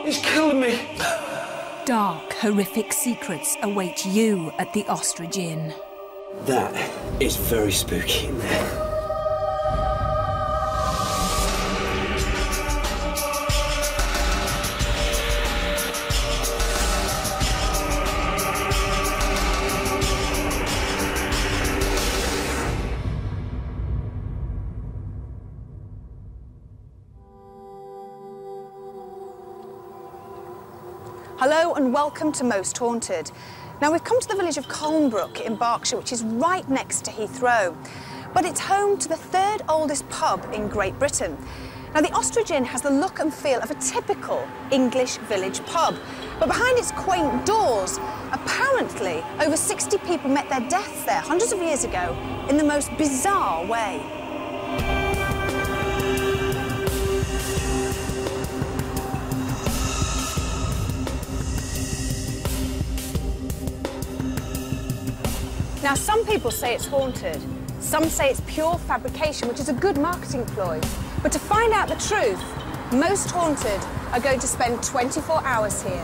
He's killed me. Dark, horrific secrets await you at the Ostrich Inn. That is very spooky in there. Hello and welcome to Most Haunted. Now we've come to the village of Colnbrook in Berkshire, which is right next to Heathrow. But it's home to the third oldest pub in Great Britain. Now the Ostrich Inn has the look and feel of a typical English village pub. But behind its quaint doors, apparently over 60 people met their deaths there hundreds of years ago in the most bizarre way. Now, some people say it's haunted. Some say it's pure fabrication, which is a good marketing ploy. But to find out the truth, Most Haunted are going to spend 24 hours here.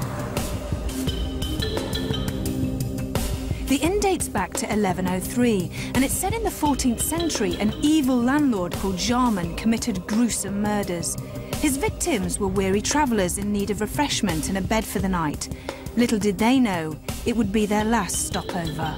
The inn dates back to 1103, and it's said in the 14th century an evil landlord called Jarman committed gruesome murders. His victims were weary travellers in need of refreshment and a bed for the night. Little did they know, it would be their last stopover.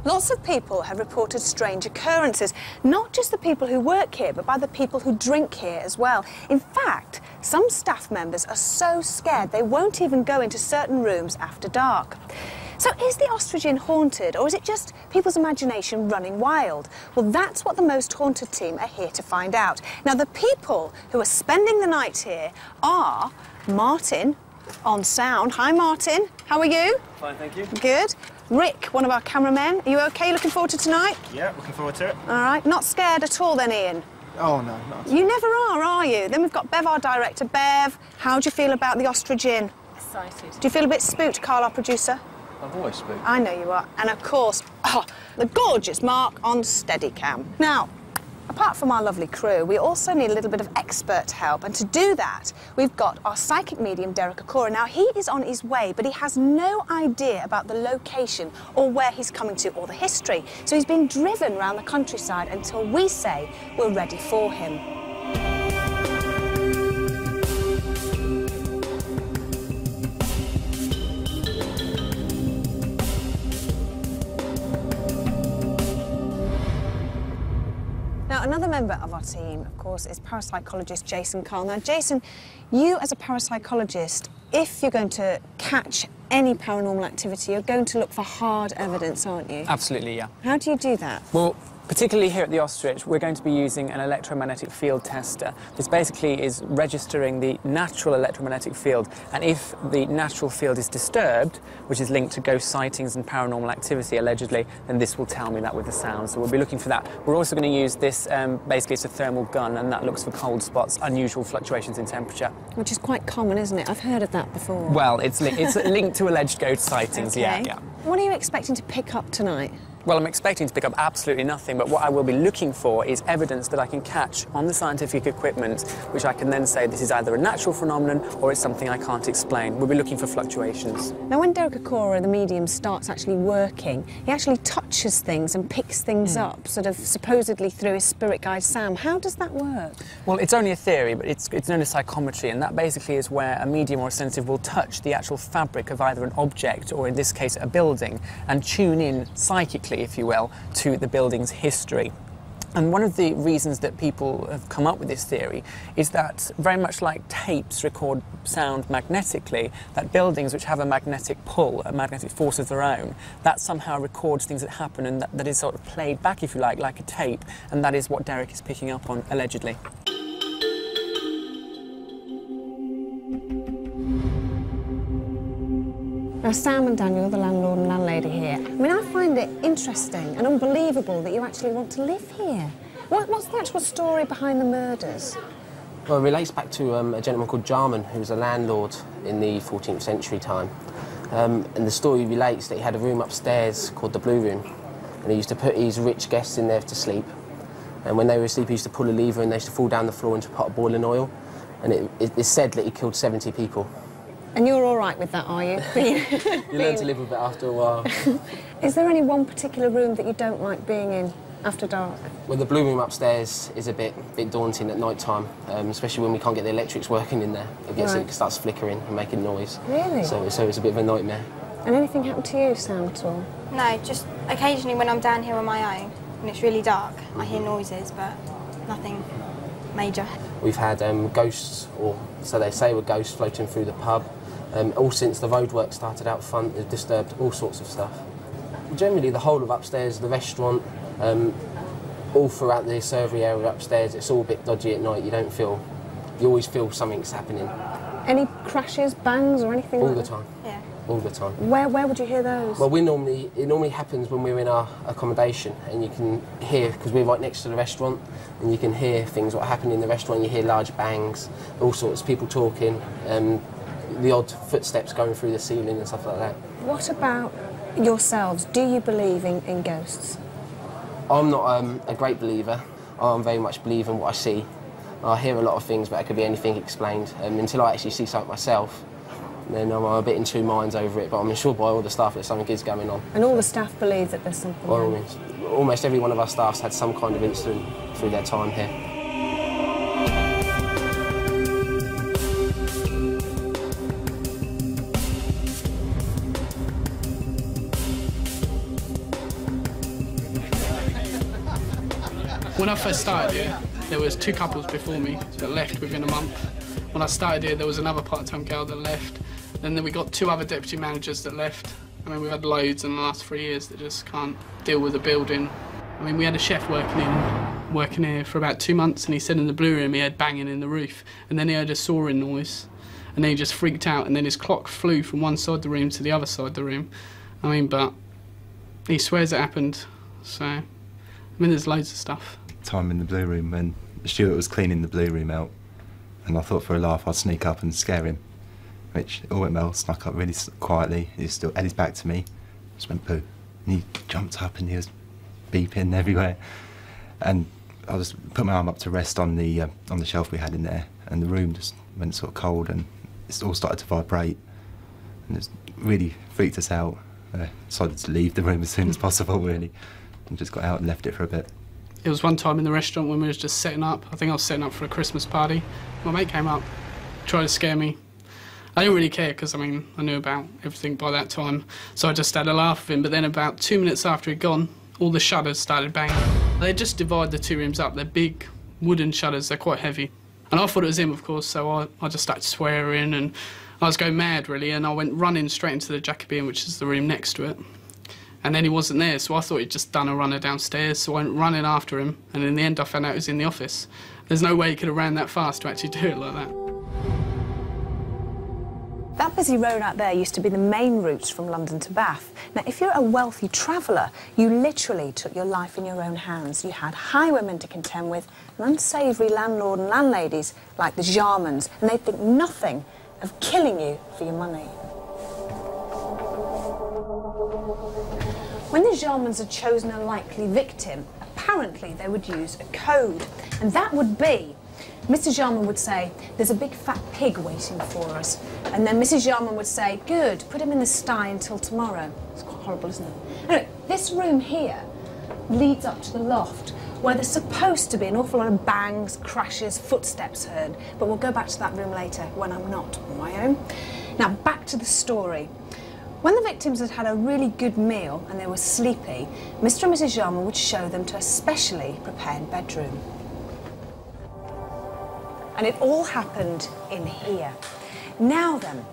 Lots of people have reported strange occurrences, not just the people who work here, but by the people who drink here as well. In fact, some staff members are so scared they won't even go into certain rooms after dark. So is the Ostrich Inn haunted, or is it just people's imagination running wild? Well, that's what the Most Haunted team are here to find out. Now, the people who are spending the night here are Martin on sound. Hi, Martin. How are you? Fine, thank you. Good. Rick, one of our cameramen. Are you OK? Looking forward to tonight? Yeah, looking forward to it. All right. Not scared at all then, Ian? Oh, no, not. You never are you? Then we've got Bev, our director. Bev, how do you feel about the Ostrich Inn? Excited. Do you feel a bit spooked, Carl, our producer? I've always spooked. I know you are. And, of course, the gorgeous Mark on Steadicam. Now, apart from our lovely crew, we also need a little bit of expert help. And to do that, we've got our psychic medium, Derek Okora. Now, he is on his way, but he has no idea about the location or where he's coming to or the history. So he's been driven around the countryside until we say we're ready for him. Now, another member of our team, of course, is parapsychologist Jason Carl. Now, Jason, you as a parapsychologist, if you're going to catch any paranormal activity, you're going to look for hard evidence, aren't you? Absolutely, yeah. How do you do that? Well, particularly here at the Ostrich, we're going to be using an electromagnetic field tester. This basically is registering the natural electromagnetic field, and if the natural field is disturbed, which is linked to ghost sightings and paranormal activity, allegedly, then this will tell me that with the sound. So we'll be looking for that. We're also going to use this, basically it's a thermal gun, and that looks for cold spots, unusual fluctuations in temperature. Which is quite common, isn't it? I've heard of that before. Well, it's linked to alleged ghost sightings, okay. yeah. What are you expecting to pick up tonight? Well, I'm expecting to pick up absolutely nothing, but what I will be looking for is evidence that I can catch on the scientific equipment, which I can then say this is either a natural phenomenon or it's something I can't explain. We'll be looking for fluctuations. Now, when Derek Okora, the medium, starts actually working, he actually touches things and picks things up, sort of supposedly through his spirit guide, Sam. How does that work? Well, it's only a theory, but it's known as psychometry, and that basically is where a medium or a sensitive will touch the actual fabric of either an object or, in this case, a building, and tune in psychically, if you will, to the building's history. And one of the reasons that people have come up with this theory is that, very much like tapes record sound magnetically, that buildings which have a magnetic pull, a magnetic force of their own, that somehow records things that happen, and that is sort of played back, if you like a tape, and that is what Derek is picking up on, allegedly. Now, Sam and Daniel, the landlord and landlady here, I mean, I find it interesting and unbelievable that you actually want to live here. What's the actual story behind the murders? Well, it relates back to a gentleman called Jarman, who was a landlord in the 14th century time. And the story relates that he had a room upstairs called the Blue Room, and he used to put his rich guests in there to sleep. And when they were asleep, he used to pull a lever and they used to fall down the floor into a pot of boiling oil. And it's said that he killed 70 people. And you're all right with that, are you? You learn to live with it after a while. Is there any one particular room that you don't like being in after dark? Well, the Blue Room upstairs is a bit daunting at night time, especially when we can't get the electrics working in there. It starts flickering and making noise. Really? So it's a bit of a nightmare. And anything happened to you, Sam, at all? No, just occasionally when I'm down here on my own and it's really dark, I hear noises, but nothing major. We've had ghosts, or so they say were ghosts, floating through the pub. All since the roadwork started out front, they've disturbed all sorts of stuff. Generally, the whole of upstairs, the restaurant, all throughout the servery area upstairs, it's all a bit dodgy at night. You always feel something's happening. Any crashes, bangs, or anything All like the that? time. Yeah. All the time. Where would you hear those? Well, it normally happens when we're in our accommodation, and you can hear, because we're right next to the restaurant, and you can hear things what happen in the restaurant. You hear large bangs, all sorts of people talking, the odd footsteps going through the ceiling and stuff like that. What about yourselves? Do you believe in ghosts? I'm not a great believer. I'm very much believe in what I see. I hear a lot of things, but it could be anything explained. Until I actually see something myself, then I'm a bit in two minds over it, but I'm assured by all the staff that something is going on. And all the staff believe that there's something By all going on? means. Almost every one of our staff's had some kind of incident through their time here. When I first started here, there was 2 couples before me that left within a month. When I started here, there was another part-time girl that left. Then we got 2 other deputy managers that left. I mean, we've had loads in the last 3 years that just can't deal with the building. I mean, we had a chef working here for about 2 months, and he said in the Blue Room he heard banging in the roof, and then he heard a sawing noise, and then he just freaked out, and then his clock flew from one side of the room to the other side of the room. I mean, but he swears it happened, so, I mean, there's loads of stuff. Time in the Blue Room when Stuart was cleaning the Blue Room out, and I thought for a laugh I'd sneak up and scare him, which all went well. Snuck up really quietly. He still had his back to me, just went poo, and he jumped up and he was beeping everywhere, and I just put my arm up to rest on the shelf we had in there, and the room just went sort of cold and it all started to vibrate, and it really freaked us out. Decided to leave the room as soon as possible, really, and just got out and left it for a bit. It was one time in the restaurant when we was just setting up. I think I was setting up for a Christmas party. My mate came up, tried to scare me. I didn't really care because, I mean, I knew about everything by that time, so I just had a laugh with him. But then about 2 minutes after he'd gone, all the shutters started banging. They just divide the 2 rooms up. They're big wooden shutters, they're quite heavy. And I thought it was him, of course, so I just started swearing and I was going mad, really, and I went running straight into the Jacobean, which is the room next to it. And then he wasn't there, so I thought he'd just done a runner downstairs, so I went running after him, and in the end I found out he was in the office. There's no way he could have ran that fast to actually do it like that. That busy road out there used to be the main route from London to Bath. Now, if you're a wealthy traveller, you literally took your life in your own hands. You had highwaymen to contend with, and unsavoury landlord and landladies like the Jarmans, and they'd think nothing of killing you for your money. When the Jarmans had chosen a likely victim, apparently they would use a code, and that would be, Mr. Jarman would say, there's a big fat pig waiting for us, and then Mrs. Jarman would say, good, put him in the sty until tomorrow. It's quite horrible, isn't it? Anyway, this room here leads up to the loft, where there's supposed to be an awful lot of bangs, crashes, footsteps heard, but we'll go back to that room later when I'm not on my own. Now, back to the story. When the victims had had a really good meal and they were sleepy, Mr. and Mrs. Jarman would show them to a specially prepared bedroom. And it all happened in here. Now then,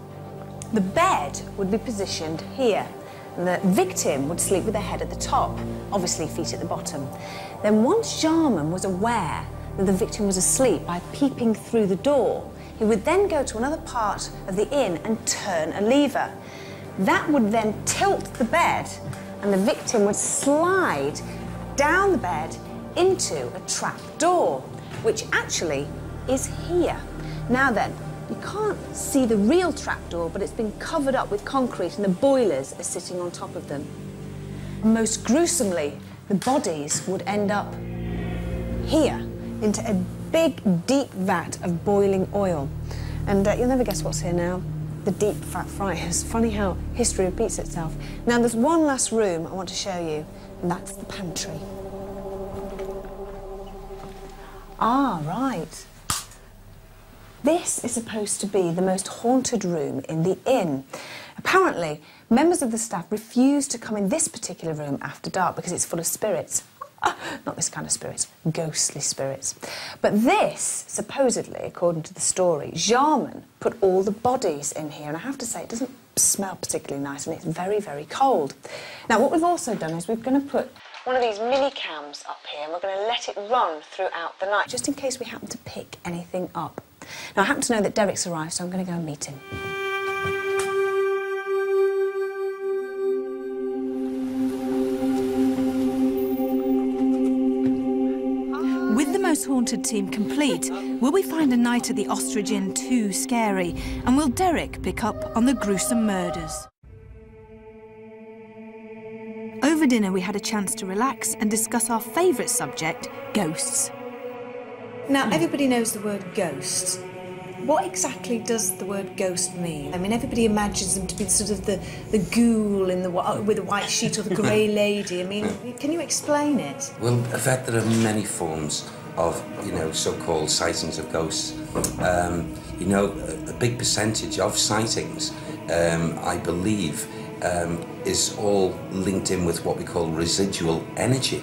the bed would be positioned here, and the victim would sleep with their head at the top, obviously feet at the bottom. Then once Jarman was aware that the victim was asleep by peeping through the door, he would then go to another part of the inn and turn a lever. That would then tilt the bed, and the victim would slide down the bed into a trap door, which actually is here. Now then, You can't see the real trapdoor, but it's been covered up with concrete and the boilers are sitting on top of them. And most gruesomely, the bodies would end up here, into a big, deep vat of boiling oil. And you'll never guess what's here now. The deep fat fryers. Funny how history repeats itself. Now, there's one last room I want to show you, and that's the pantry. Ah, right. This is supposed to be the most haunted room in the inn. Apparently, members of the staff refuse to come in this particular room after dark because it's full of spirits. Not this kind of spirits, ghostly spirits. But this, supposedly, according to the story, Jarman put all the bodies in here, and I have to say, it doesn't smell particularly nice, and it's very, very cold. Now, what we've also done is we're going to put one of these mini cams up here, and we're going to let it run throughout the night, just in case we happen to pick anything up. Now, I happen to know that Derek's arrived, so I'm going to go and meet him. With the Most Haunted team complete, will we find a night at the Ostrich Inn too scary? And will Derek pick up on the gruesome murders? Over dinner, we had a chance to relax and discuss our favourite subject, ghosts. Now, everybody knows the word ghost. What exactly does the word ghost mean? I mean, everybody imagines them to be sort of the ghoul in the with a white sheet or the grey lady. I mean, can you explain it? Well, in fact, there are many forms of, you know, so-called sightings of ghosts. You know, a big percentage of sightings, I believe, is all linked in with what we call residual energy.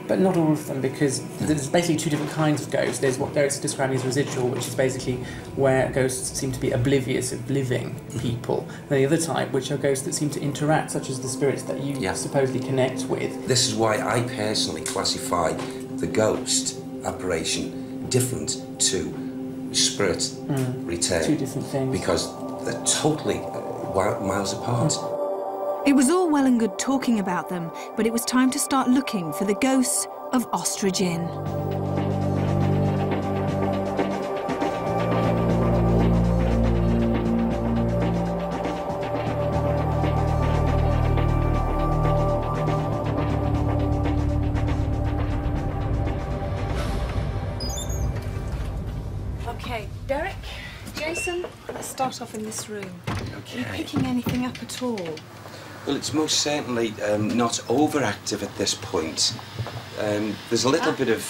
But not all of them, because there's basically two different kinds of ghosts. There's what Derek's describing as residual, which is basically where ghosts seem to be oblivious of living people. And the other type, which are ghosts that seem to interact, such as the spirits that you supposedly connect with. This is why I personally classify the ghost apparition different to spirit return. Two different things. Because they're totally miles apart. It was all well and good talking about them, but it was time to start looking for the ghosts of Ostrich Inn. OK, Derek, Jason, let's start off in this room. Okay. Are you picking anything up at all? Well, it's most certainly not overactive at this point. There's a little bit of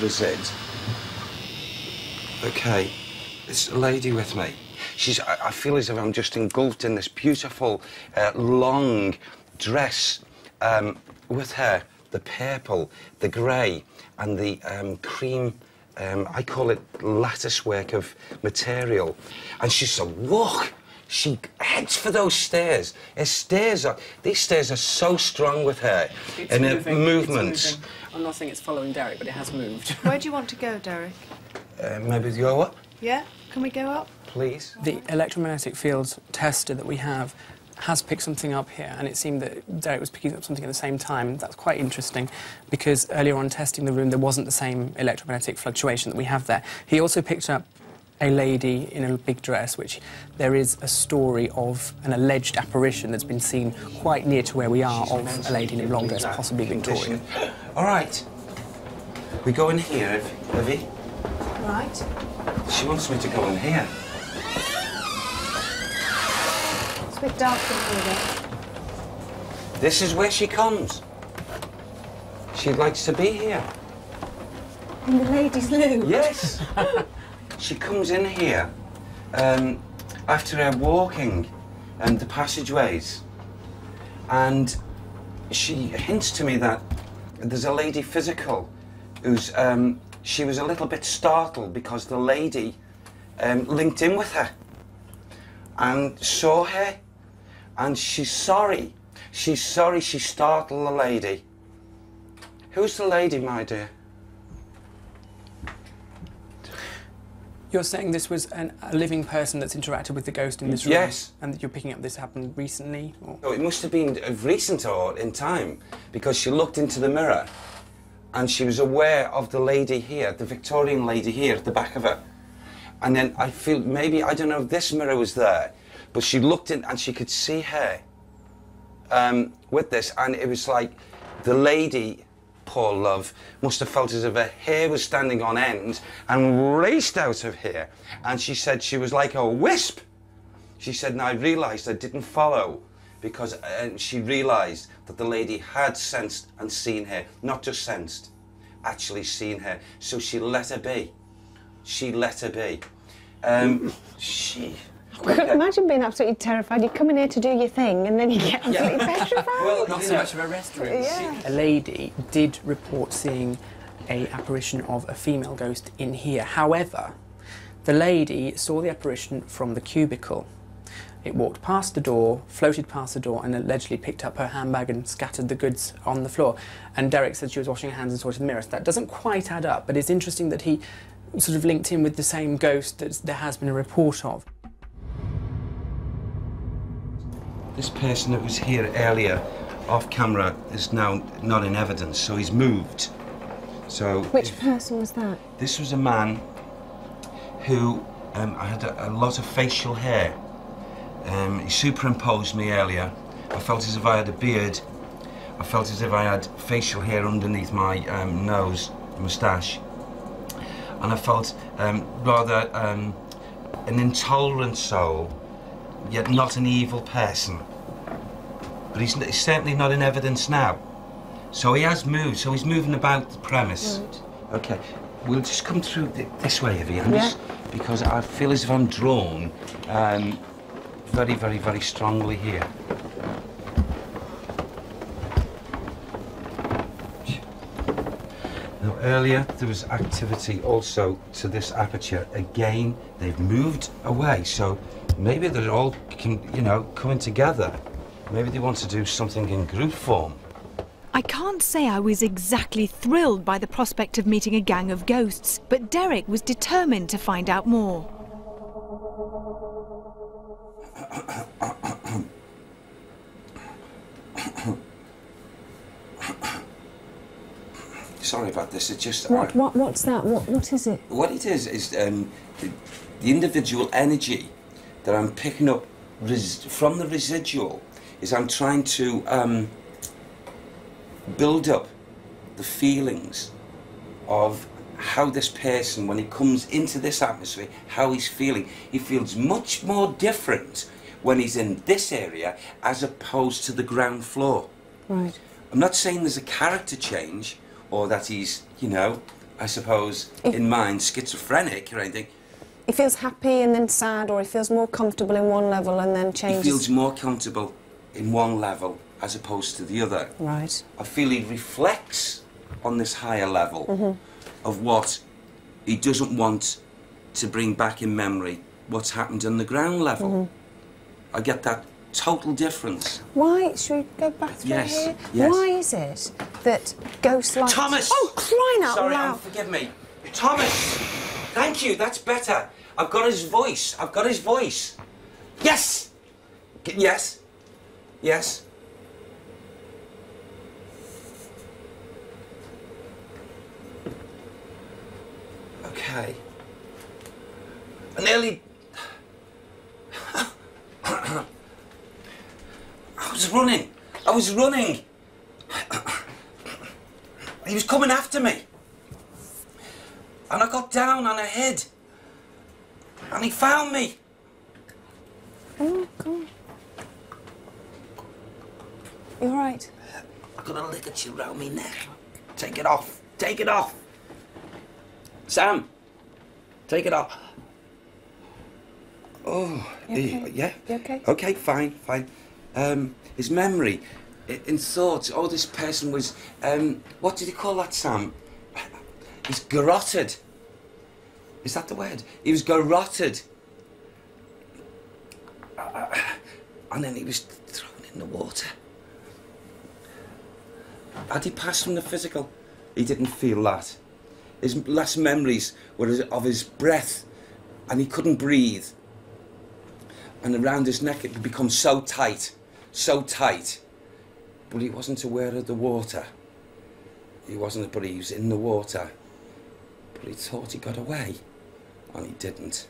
resid. Okay, there's a lady with me. I feel as if I'm just engulfed in this beautiful, long dress with her, the purple, the grey, and the cream. I call it lattice work of material, and she's a walk. She heads for those stairs. These stairs are so strong with her and her movements. I'm not saying it's following Derek, but it has moved. Where do you want to go, Derek? Maybe go up? Yeah? Can we go up? Please. The electromagnetic field tester that we have has picked something up here, and it seemed that Derek was picking up something at the same time. That's quite interesting, because earlier on testing the room, there wasn't the same electromagnetic fluctuation that we have there. He also picked up a lady in a big dress, which there is a story of an alleged apparition that's been seen quite near to where we are of a lady in a long dress, possibly Victorian. All right. We go in here, Evie. Right. She wants me to go in here. It's a bit dark in here, then. This is where she comes. She likes to be here. In the ladies' loo? Yes. She comes in here after her walking and the passageways, and she hints to me that there's a lady physical who's she was a little bit startled because the lady linked in with her and saw her, and she's sorry. She's sorry she startled the lady. Who's the lady, my dear? You're saying this was a living person that's interacted with the ghost in this room? Yes. And that you're picking up this happened recently? Or? No, it must have been recent or in time, because she looked into the mirror and she was aware of the lady here, the Victorian lady here at the back of her. And then I feel maybe, I don't know if this mirror was there, but she looked in and she could see her with this, and it was like the lady, poor love, must have felt as if her hair was standing on end and raced out of here. And she said she was like a wisp. She said, and I realised I didn't follow because she realised that the lady had sensed and seen her, not just sensed, actually seen her. So she let her be. She let her be. Imagine being absolutely terrified. You come in here to do your thing and then you get absolutely petrified. Well, not so much of a restroom. Yeah. A lady did report seeing an apparition of a female ghost in here. However, the lady saw the apparition from the cubicle. It walked past the door, floated past the door, and allegedly picked up her handbag and scattered the goods on the floor. And Derek said she was washing her hands and saw it in the mirror. So that doesn't quite add up, but it's interesting that he sort of linked in with the same ghost that there has been a report of. This person that was here earlier, off camera, is now not in evidence, so he's moved. So Which person was that? this was a man who had a lot of facial hair. He superimposed me earlier. I felt as if I had a beard. I felt as if I had facial hair underneath my nose, moustache. And I felt rather an intolerant soul, yet not an evil person. But he's certainly not in evidence now. So he has moved, so he's moving about the premise. Right. Okay, we'll just come through this way, Evian, because I feel as if I'm drawn very, very, very strongly here. Now, earlier there was activity also to this aperture. Again, they've moved away, so maybe they're all, coming together. Maybe they want to do something in group form. I can't say I was exactly thrilled by the prospect of meeting a gang of ghosts, but Derek was determined to find out more. Sorry about this, it's just... What's that? What is it? What it is the individual energy that I'm picking up from the residual is I'm trying to build up the feelings of how this person, when he comes into this atmosphere, how he's feeling. He feels much more different when he's in this area as opposed to the ground floor. Right. I'm not saying there's a character change or that he's, I suppose, in mind, schizophrenic or anything. He feels happy and then sad, or he feels more comfortable in one level and then changes? He feels more comfortable in one level as opposed to the other. Right. I feel he reflects on this higher level of what he doesn't want to bring back in memory, what's happened on the ground level. I get that total difference. Why? Should we go back through here? Yes. Why is it that ghosts like... Thomas! Oh, crying out Sorry, loud! forgive me. Thomas! Thank you, that's better. I've got his voice. I've got his voice. Yes! Yes. Yes. Okay. I nearly... I was running. He was coming after me. And I got down on a head. And he found me. Oh, God. You all right? I've got a ligature around me neck. Take it off. Take it off. Sam, take it off. Oh, okay? yeah. You okay? Okay, fine. His memory, in thoughts, this person was, what did he call that, Sam? He's garroted. Is that the word? He was garroted. And then he was thrown in the water. Had he passed from the physical? He didn't feel that. His last memories were of his breath, and he couldn't breathe. And around his neck it had become so tight, but he wasn't aware of the water. But he was in the water. But he thought he got away. Well, he didn't.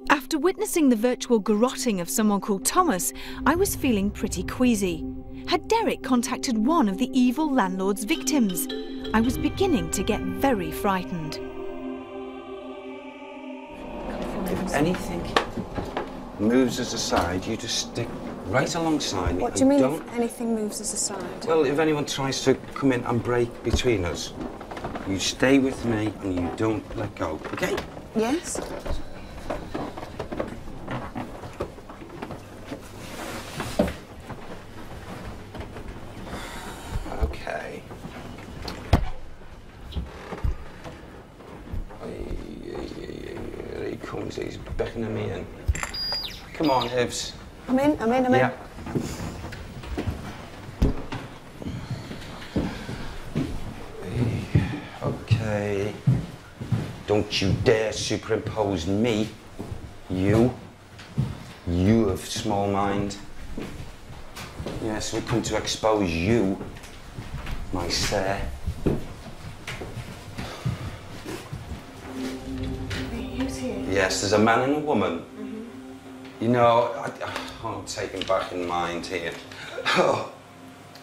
After witnessing the virtual garrotting of someone called Thomas, I was feeling pretty queasy. Had Derek contacted one of the evil landlord's victims? I was beginning to get very frightened. If anything moves us aside, you just stick right alongside me. What do you mean if anything moves us aside? Well, if anyone tries to come in and break between us, you stay with me and you don't let go, okay? Yes? Okay. Here he comes, he's beckoning me in. Come on, Hibs. I'm in. Yeah. Okay. Don't you dare superimpose me. You have small mind. Yes, we come to expose you, my sir. Who's here? Yes, there's a man and a woman. You know, I'm taken back in mind here. Oh,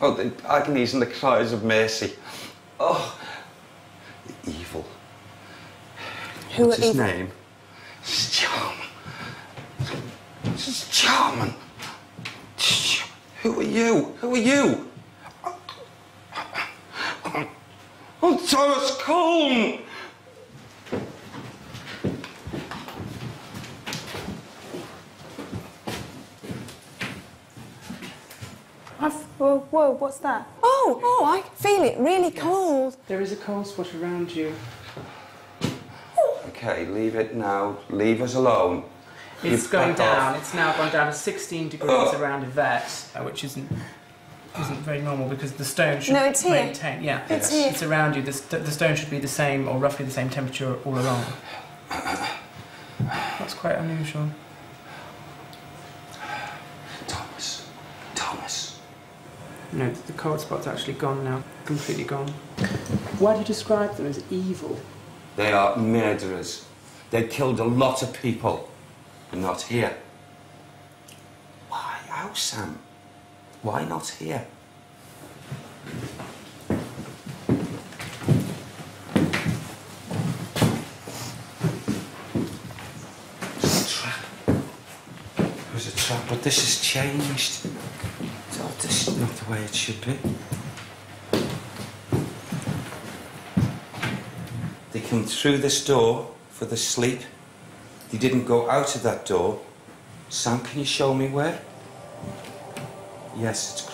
the agonies and the cries of mercy. Oh, the evil. What's his name? It's Charman. It's Charman. Who are you? Who are you? I'm Thomas Coln. Whoa, what's that? Oh, I feel it, really cold. There is a cold spot around you. Okay, leave it now. Leave us alone. It's going down. It's now gone down to 16 degrees around Yvette, which isn't very normal because the stone should maintain. Yeah, It's here. It's around you. The stone should be the same or roughly the same temperature all along. That's quite unusual. Thomas. No, the cold spot's actually gone now. Completely gone. Why do you describe them as evil? They are murderers. They killed a lot of people. Not here. Why? How, Sam? Why not here? It's a trap. It was a trap, but this has changed. This is not the way it should be. They came through this door for the sleep. They didn't go out of that door. Sam, can you show me where? Yes,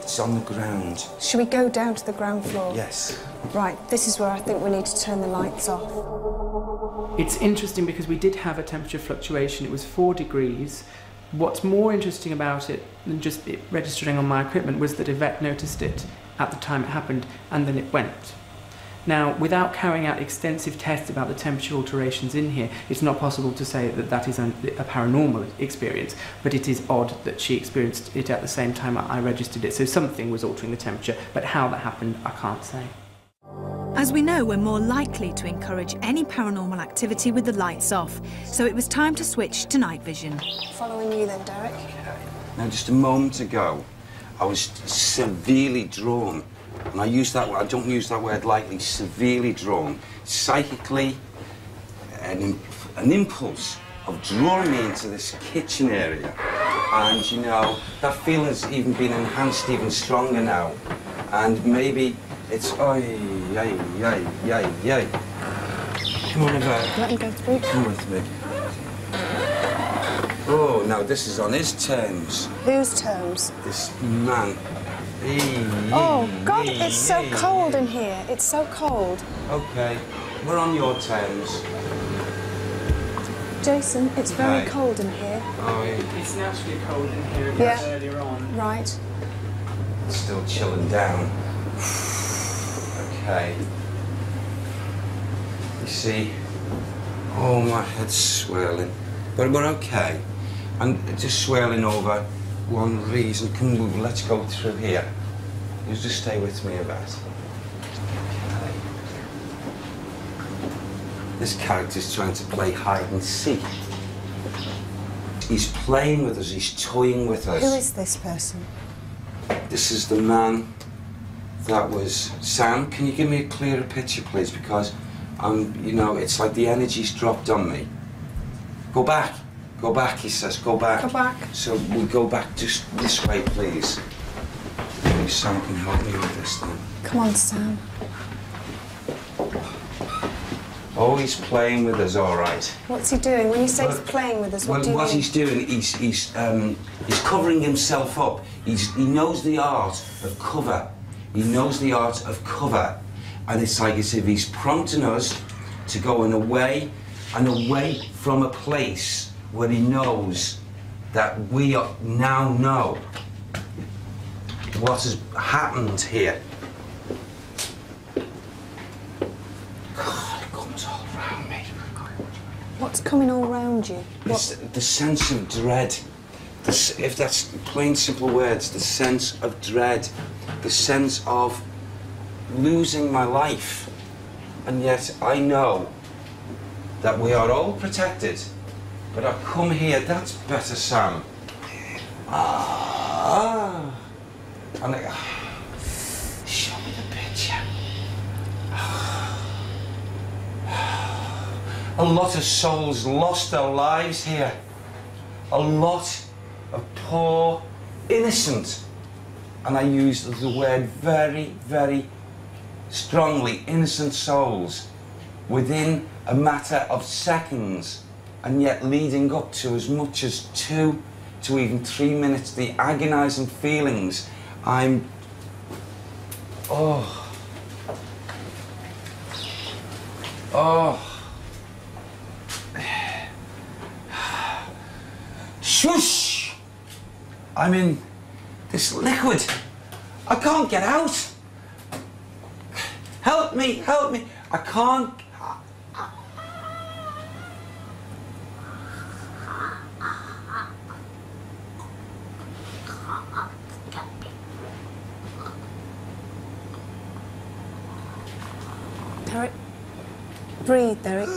it's on the ground. Should we go down to the ground floor? Yes. Right, this is where I think we need to turn the lights off. It's interesting because we did have a temperature fluctuation. It was 4 degrees. What's more interesting about it than just it registering on my equipment was that Yvette noticed it at the time it happened and then it went. Now, without carrying out extensive tests about the temperature alterations in here, it's not possible to say that that is a paranormal experience, but it is odd that she experienced it at the same time I registered it. So something was altering the temperature, but how that happened, I can't say. As we know, we're more likely to encourage any paranormal activity with the lights off, so it was time to switch to night vision. Following you then, Derek. Now, just a moment ago, I was severely drawn, and I don't use that word lightly, severely drawn, psychically, an impulse of drawing me into this kitchen area. And, you know, that feeling's even been enhanced even stronger now. And maybe it's, Come on, Yvette. Let him go through. Come with me. Oh, now this is on his terms. Whose terms? This man. Oh, God, it's so cold in here. It's so cold. Okay, we're on your terms. Jason, it's very cold in here. Oh, yeah. It's naturally cold in here earlier on. Right. It's still chilling down. Okay. You see, oh, my head's swirling. But we're okay. And just swirling over one reason. Come on, let's go through here. You just stay with me, Yvette. Okay. This character's trying to play hide and seek. He's playing with us, he's toying with us. Who is this person? This is the man that was... Sam, can you give me a clearer picture, please? Because, you know, it's like the energy's dropped on me. Go back, he says, go back. Go back. So we go back just this way, please. Maybe Sam can help me with this then. Come on, Sam. Oh, he's playing with us, all right. What's he doing? When you say he's playing with us, what do you mean? What he's doing, he's covering himself up. He knows the art of cover. He knows the art of cover. And it's like as if he's prompting us to go away from a place where he knows that we now know what has happened here. God, it comes all around me. What's coming all round you? The sense of dread. If that's plain, simple words, the sense of dread, the sense of losing my life. And yet I know that we are all protected. But I've come here, that's better, Sam. And show me the picture. A lot of souls lost their lives here. A lot of poor, innocent, and I use the word very, very strongly, innocent souls, within a matter of seconds, and yet leading up to as much as 2 to even 3 minutes, the agonising feelings. Shush! I'm in this liquid. I can't get out. Help me, help me. I can't. Derek, breathe, Derek.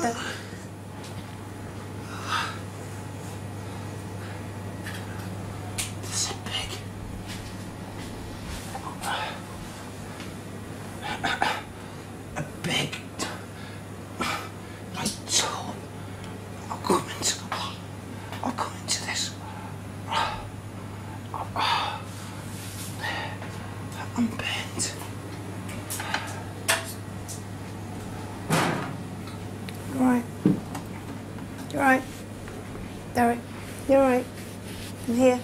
You're right. Derek, you're right. I'm here.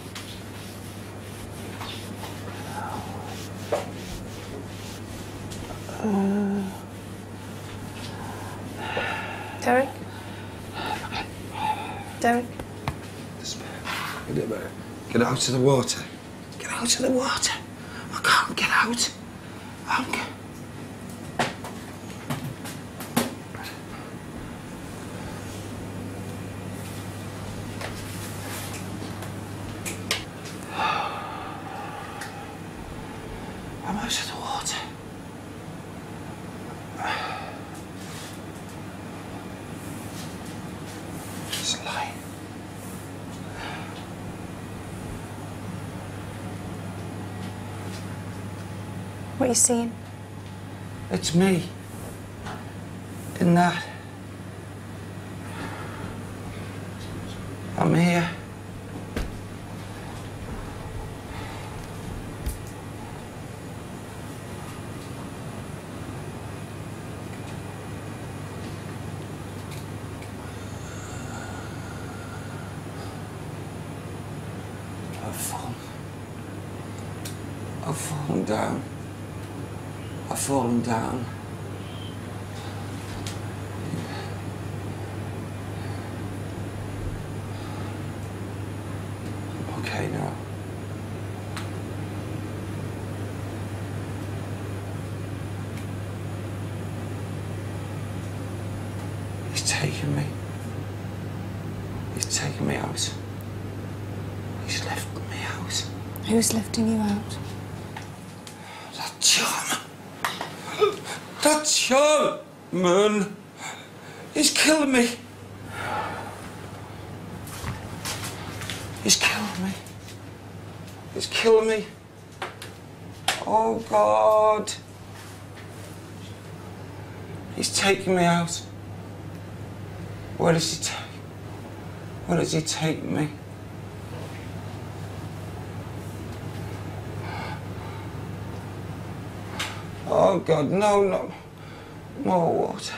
Derek? Derek? Get out of the water. Get out of the water. I can't get out. I'm out of the water. It's a lie. What are you seeing? It's me. In that. I'm here. I've fallen down. I've fallen down. I'm okay now. He's taken me. He's taken me out. He's lifted me out. Who's lifting you out? That German! That German! He's killing me. He's killing me. He's killing me. Oh, God. He's taking me out. Where does he take me? Oh, God, no. More water.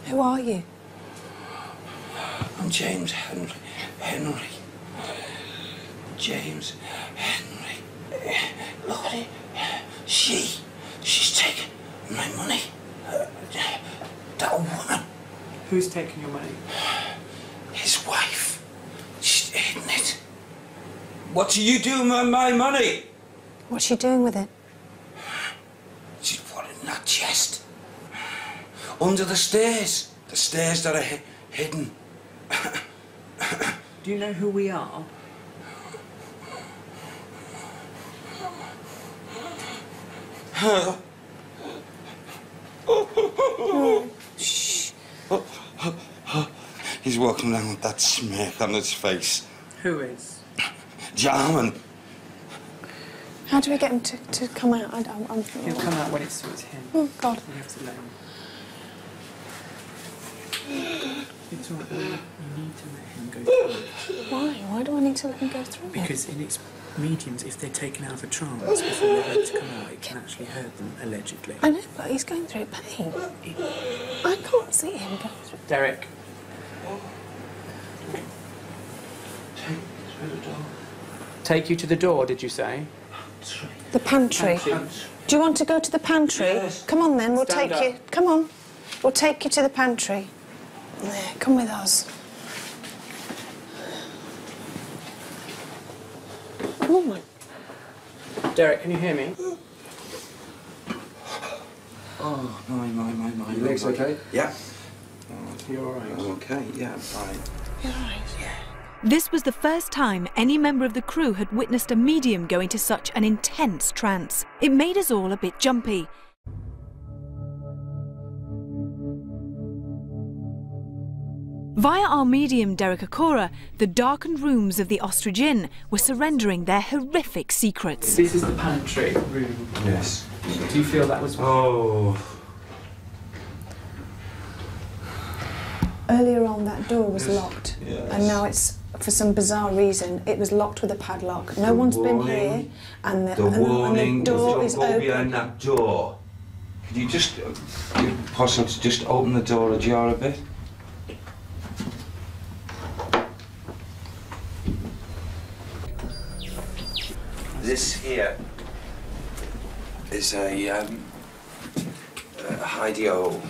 Who are you? I'm James Henry. James Henry. Look at it. She's taking my money. That woman. Who's taking your money? His wife. She's hidden it. What are you doing with my money? What's she doing with it? She's put it in that chest. Under the stairs. The stairs that are hidden. Do you know who we are? Shh. He's walking around with that smirk on his face. Who is? Jarman. How do we get him to come out? I'm He'll come out when it suits him. Oh, God. We have to let him. It's all right. You need to let him go through it. Why? Why do I need to let him go through it? Because in its mediums, if they're taken out of a trance before they're ready to come out, it can actually hurt them, allegedly. I know, but he's going through pain. I can't see him go through. Derek. Take you to the door, did you say? The pantry. Do you want to go to the pantry? Yes. Come on then, we'll Stand take you. Come on. We'll take you to the pantry. There, come with us. Come on. Derek, can you hear me? Oh, my. Your legs okay? Yeah. You're all right. Okay, yeah, I'm fine. You're all right. Yeah. This was the first time any member of the crew had witnessed a medium go into such an intense trance. It made us all a bit jumpy. Via our medium, Derek Akora, the darkened rooms of the Ostrich Inn were surrendering their horrific secrets. This is the pantry room. Yes. Do you feel that was... Oh. Earlier on, that door was locked. Yes. And now it's, for some bizarre reason, it was locked with a padlock. No one's been here, and the door is Don't go open. behind that door. Could you just, possible to just open the door ajar a bit? This here is a hidey hole.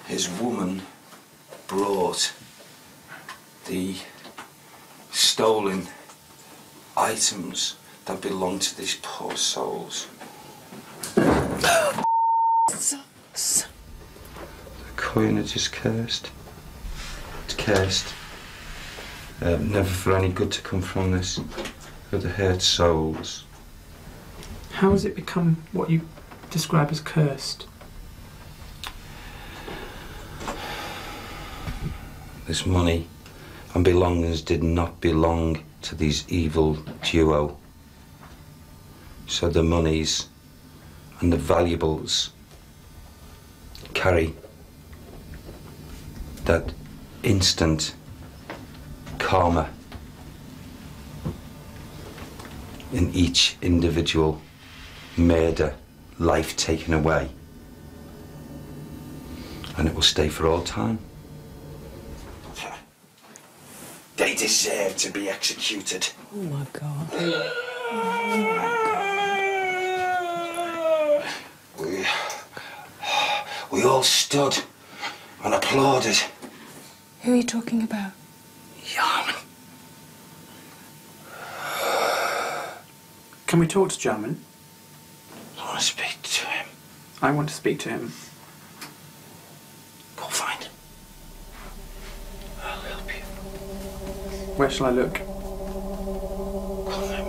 His woman brought the stolen items that belong to these poor souls. The coinage is cursed. It's cursed. Never for any good to come from this. For the hurt souls. How has it become what you describe as cursed? This money and belongings did not belong to these evil duo. So the monies and the valuables carry that instant karma in each individual murder, life taken away. And it will stay for all time. They deserve to be executed. Oh my God. We all stood and applauded. Who are you talking about? Yarman. Can we talk to Jarman? I want to speak to him. I want to speak to him. Go find him. I'll help you. Where shall I look? Go find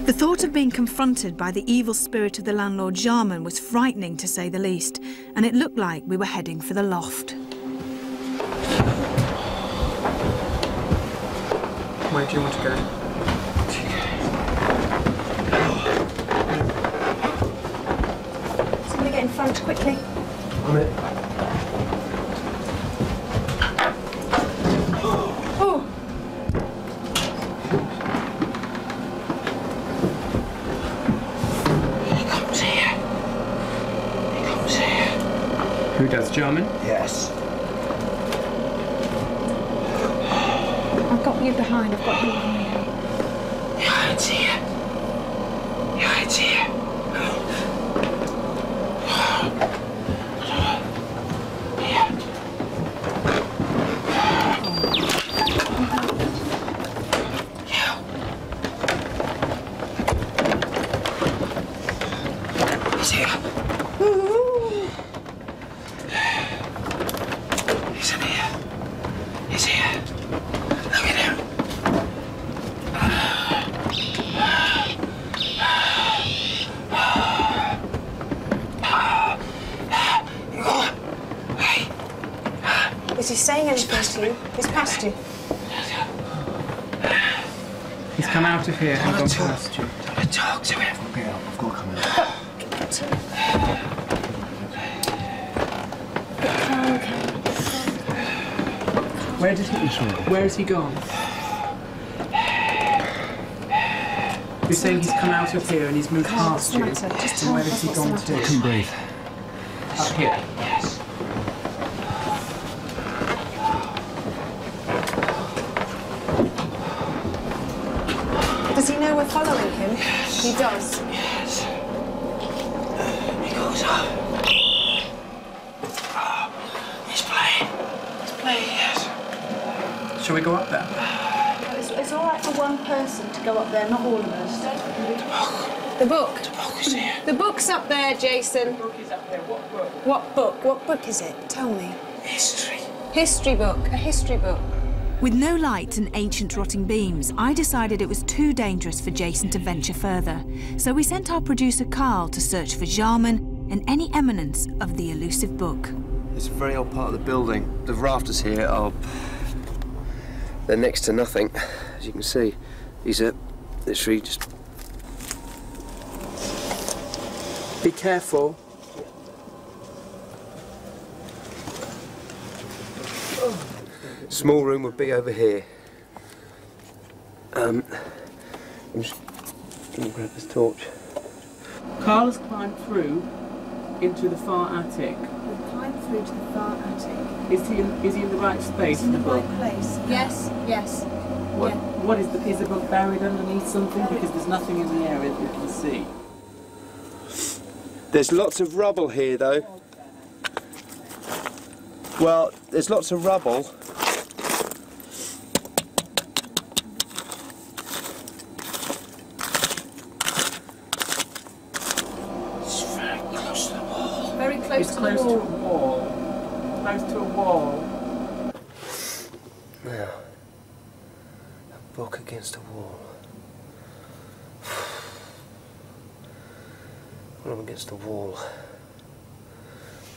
The thought of being confronted by the evil spirit of the landlord Jarman was frightening, to say the least, and it looked like we were heading for the loft. Where do you want to go? Somebody get in front quickly. On it. Oh. He comes here. He comes here. Who does, Jarman? Yes. I've got you behind. I've got you behind. He hides here. He hides here. Is he saying anything to you? He's past you. He's come out of here and gone past you. I want to talk to him. Okay, I've got to come out. Where has he gone? You're saying he's come out of here and he's moved past you. Just And tell where us has he what's gone the to? matter. I can breathe. Up here. Yes. Does he know we're following him? Yes. He does. Yes. He goes up. Oh, he's playing. He's playing, yes. Shall we go up there? It's all right for one person to go up there, not all of us. The book. The book is here. The book's up there, Jason. The book is up there. What book? What book? What book is it? Tell me. History. History book. A history book. With no light and ancient rotting beams, I decided it was too dangerous for Jason to venture further. So we sent our producer Carl to search for Jarman and any eminence of the elusive book. It's a very old part of the building. The rafters here are... they're next to nothing, as you can see. These are literally just... Be careful. Small room would be over here. I'm just gonna grab this torch. Carl has climbed through into the far attic. We've climbed through to the far attic. Is he in the right space for the book? place. Yes, yes. What is the book buried underneath something? Because there's nothing in the area that we can see. There's lots of rubble here, though. Well, there's lots of rubble. It's very close to the wall. Very close It's to close the to a wall. wall. Close to a wall. Now, a book against a wall. When I'm against the wall,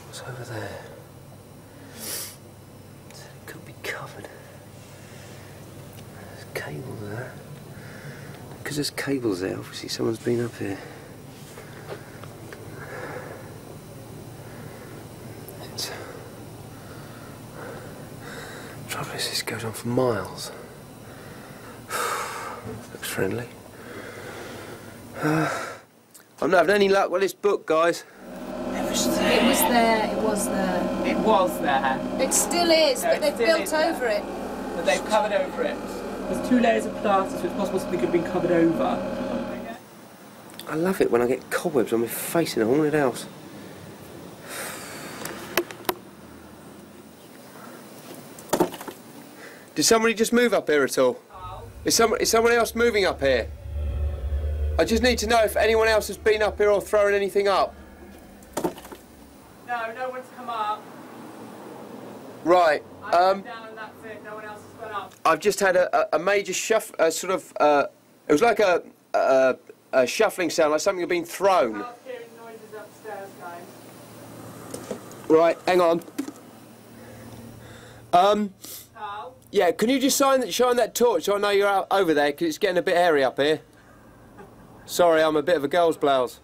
what's over there? It could be covered. There's cables there. Because there's cables there, obviously someone's been up here. The trouble is, this goes on for miles. Looks friendly. I'm not having any luck with this book, guys. It was there. It was there. It was there. It was there, It still is, No, but it they've still built is there. over it. but they've covered over it. There's 2 layers of plaster, so it's possible something could have been covered over. I love it when I get cobwebs on my face in a haunted house. Did somebody just move up here at all? Is someone else moving up here? I just need to know if anyone else has been up here or thrown anything up. No, no one's come up. Right. I went down and that's it. No one else has gone up. I've just had a major it was like a shuffling sound, like something had been thrown. Hearing noises upstairs, guys. Right, hang on. Carl? Yeah, can you just shine that torch so I know you're out over there, because it's getting a bit hairy up here. Sorry, I'm a bit of a girl's blouse.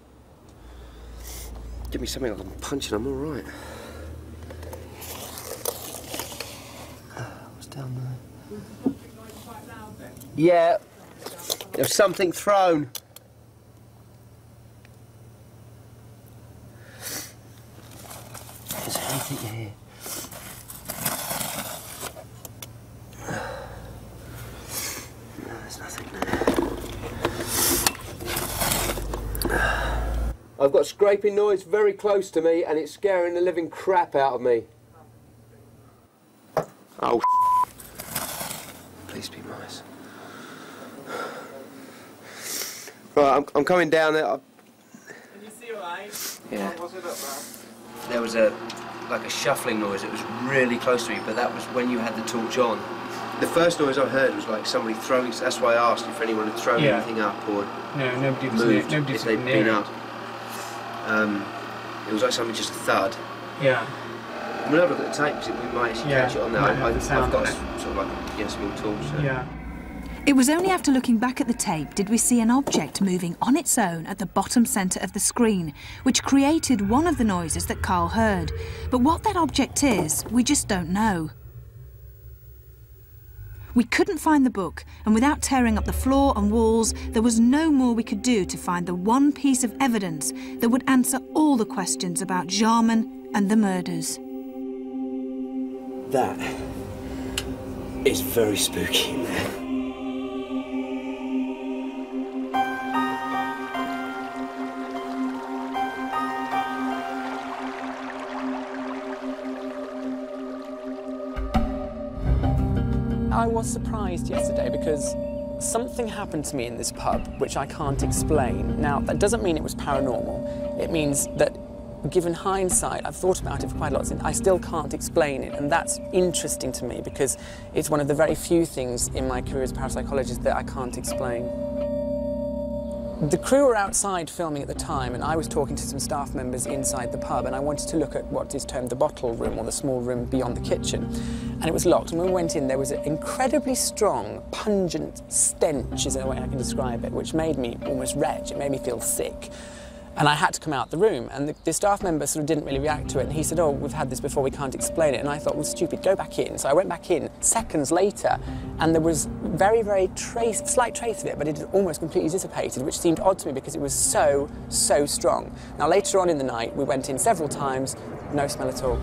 Give me something I can punch and I'm all right. What's down there? Yeah, there's something thrown. Is there anything here? No, there's nothing there. I've got scraping noise very close to me and it's scaring the living crap out of me. Oh, please be nice. Right, I'm coming down there. Can you see all right? Yeah. What was it up there? There was like a shuffling noise. It was really close to me, but that was when you had the torch on. The first noise I heard was like somebody throwing. That's why I asked if anyone had thrown anything up or nobody was moved. Nobody if they'd been up. It was like something just a thud. Yeah. I'm gonna have a look at the tape because we might actually catch it on there. I've got sort of like a small torch. So. Yeah. It was only after looking back at the tape did we see an object moving on its own at the bottom centre of the screen, which created one of the noises that Carl heard. But what that object is, we just don't know. We couldn't find the book, and without tearing up the floor and walls, there was no more we could do to find the one piece of evidence that would answer all the questions about Jarman and the murders. That is very spooky in there. I was surprised yesterday because something happened to me in this pub which I can't explain. Now, that doesn't mean it was paranormal. It means that, given hindsight, I've thought about it for quite a lot, and I still can't explain it, and that's interesting to me because it's one of the very few things in my career as a parapsychologist that I can't explain. The crew were outside filming at the time, and I was talking to some staff members inside the pub, and I wanted to look at what is termed the bottle room, or the small room beyond the kitchen. And it was locked, and when we went in, there was an incredibly strong, pungent stench, is the way I can describe it, which made me almost retch. It made me feel sick. And I had to come out the room, and the staff member sort of didn't really react to it, and he said, oh, we've had this before, we can't explain it. And I thought, well, stupid, go back in. So I went back in seconds later, and there was very, very slight trace of it, but it had almost completely dissipated, which seemed odd to me because it was so, so strong. Now, later on in the night, we went in several times, no smell at all.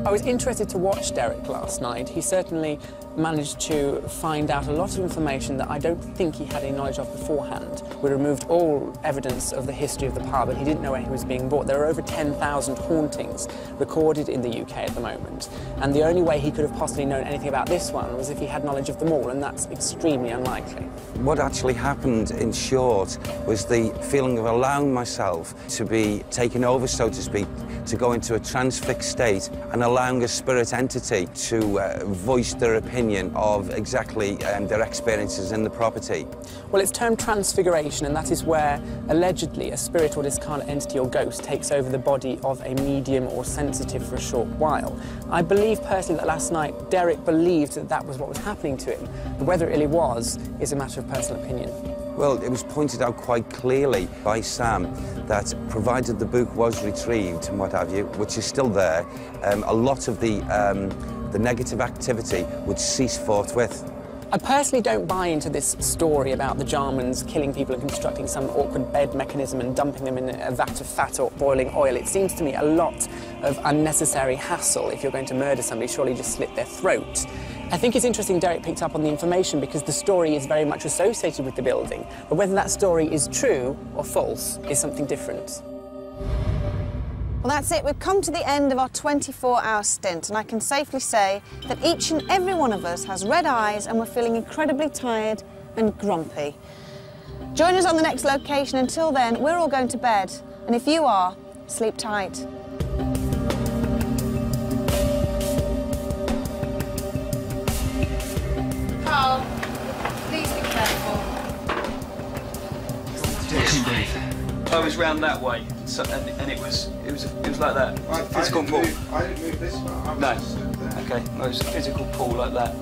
I was interested to watch Derek last night. He certainly managed to find out a lot of information that I don't think he had any knowledge of beforehand. We removed all evidence of the history of the pub, and he didn't know where he was being brought. There are over 10,000 hauntings recorded in the UK at the moment, and the only way he could have possibly known anything about this one was if he had knowledge of them all, and that's extremely unlikely. What actually happened, in short, was the feeling of allowing myself to be taken over, so to speak, to go into a transfixed state, and allowing a spirit entity to voice their opinion of exactly their experiences in the property. Well, it's termed transfiguration, and that is where allegedly a spirit or discarnate entity or ghost takes over the body of a medium or sensitive for a short while. I believe personally that last night Derek believed that that was what was happening to him, but whether it really was is a matter of personal opinion. Well, it was pointed out quite clearly by Sam that provided the book was retrieved and what have you, which is still there, a lot of the negative activity would cease forthwith. I personally don't buy into this story about the Jarmans killing people and constructing some awkward bed mechanism and dumping them in a vat of fat or boiling oil. It seems to me a lot of unnecessary hassle. If you're going to murder somebody, surely just slit their throat. I think it's interesting Derek picked up on the information because the story is very much associated with the building, but whether that story is true or false is something different. Well, that's it. We've come to the end of our 24-hour stint, and I can safely say that each and every one of us has red eyes and we're feeling incredibly tired and grumpy. Join us on the next location. Until then, we're all going to bed, and if you are, sleep tight. Carl, please be careful. couldn't breathe. I was round that way, so, and it was like that. Physical pull. I didn't move this far. No. Okay. No, it was a physical pull like that.